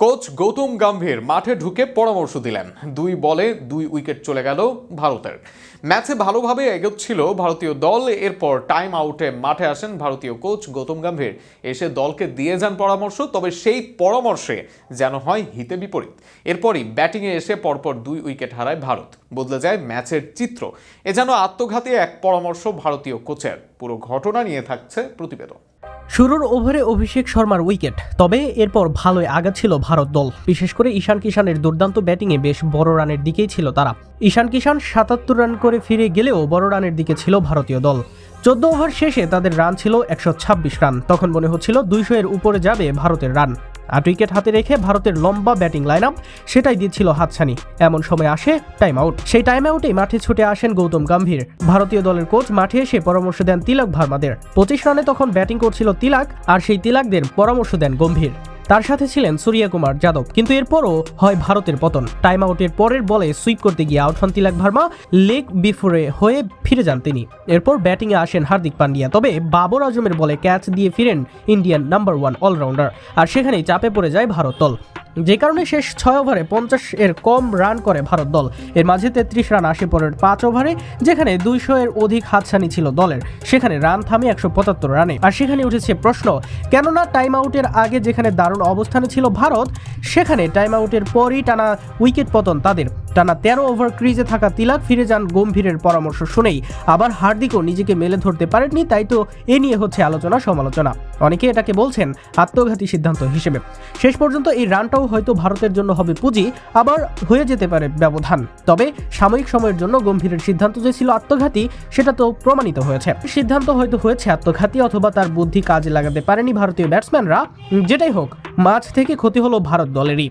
Coach Gautam Gambhir মাঠে ঢুকে পরামর্শ দিলেন। 2 বলে 2 উইকেট চলে গেল ভারতের। ম্যাচে ভালোভাবে এগোচ্ছিল ভারতীয় দল। এরপর টাইম আউটে মাঠে আসেন ভারতীয় কোচ গৌতম গম্ভীর। এসে দলকে দিয়ে যান পরামর্শ, তবে সেই পরামর্শে যেন হয় হিতে বিপরীত। এরপরই ব্যাটিংয়ে এসে পরপর 2 উইকেট হারায় ভারত। বদলে যায় ম্যাচের চিত্র। এ যেন আত্মঘাতী এক পরামর্শ ভারতীয় কোচের। পুরো ঘটনা নিয়ে থাকছে প্রতিবেদন। শুরুর ওভারে অভিষেক শর্মার উইকেট, তবে এরপর ভালোই আগাচ্ছিল ভারত দল। বিশেষ করে ঈশান কিষানের দুর্দান্ত ব্যাটিংয়ে বেশ বড় রানের দিকেই ছিল তারা। ঈশান কিষান 77 রান করে ফিরে গেলেও বড় রানের দিকে ছিল ভারতীয় দল। 14 ওভার শেষে তাদের রান ছিল 126 রান। তখন মনে হচ্ছিল 200 এর উপরে যাবে ভারতের রান। 8 উইকেট হাতে রেখে ভারতের লম্বা ব্যাটিং লাইন আপ সেটাই দিচ্ছিল হাতছানি। এমন সময় আসে টাইম আউট। সেই টাইম আউটে মাঠে ছুটে আসেন গৌতম গম্ভীর। ভারতীয় দলের কোচ মাঠে এসে পরামর্শ দেন তিলক ভার্মাদের। 25 রানে তখন ব্যাটিং করছিল তিলক, আর সেই তিলকদের পরামর্শ দেন গম্ভীর। তার সাথে ছিলেন সূর্যকুমার যাদব। কিন্তু এরপরও হয় ভারতের পতন। টাইম আউটের পরের বলে সুইপ করতে গিয়ে আউট হন তিলক ভার্মা। লেগ বিফোরে হয়ে ফিরে যান তিনি। এরপর ব্যাটিংয়ে আসেন হার্দিক পান্ডিয়া। তবে বাবর আজমের বলে ক্যাচ দিয়ে ফিরেন ইন্ডিয়ান নাম্বার 1 অলরাউন্ডার। আর সেখানেই চাপে পড়ে যায় ভারত দল, যে কারণে শেষ 6 ওভারে 50 এর কম রান করে ভারত দল। এর মাঝে 33 রান আসে পরের 5 ওভারে, যেখানে 200 এর অধিক হাতছানি ছিল দলের। সেখানে রান থামে 175 রানে। আর সেখানে উঠেছে প্রশ্ন, কেননা টাইম আউটের আগে যেখানে দারুণ অবস্থানে ছিল ভারত, সেখানে টাইম আউটের পরই টানা উইকেট পতন তাদের। টানা 13 ওভার ক্রিজে থাকা তিলক ফিরে যান গম্ভীরের পরামর্শ শুনেই। আবার হার্দিকও নিজেকে মেলে ধরতে পারেননি, তাই তো এ নিয়ে হচ্ছে আলোচনা সমালোচনা। অনেকে এটাকে বলছেন আত্মঘাতী সিদ্ধান্ত হিসেবে। শেষ পর্যন্ত এই রানটাও হয়তো ভারতের জন্য হবে পুঁজি, আবার হয়ে যেতে পারে ব্যবধান। তবে সাময়িক সময়ের জন্য গম্ভীরের সিদ্ধান্ত যে ছিল আত্মঘাতী, সেটা তো প্রমাণিত হয়েছে। সিদ্ধান্ত হয়তো হয়েছে আত্মঘাতী, অথবা তার বুদ্ধি কাজে লাগাতে পারেনি ভারতীয় ব্যাটসম্যানরা। যেটাই হোক, মাঝ থেকে ক্ষতি হলো ভারত দলেরই।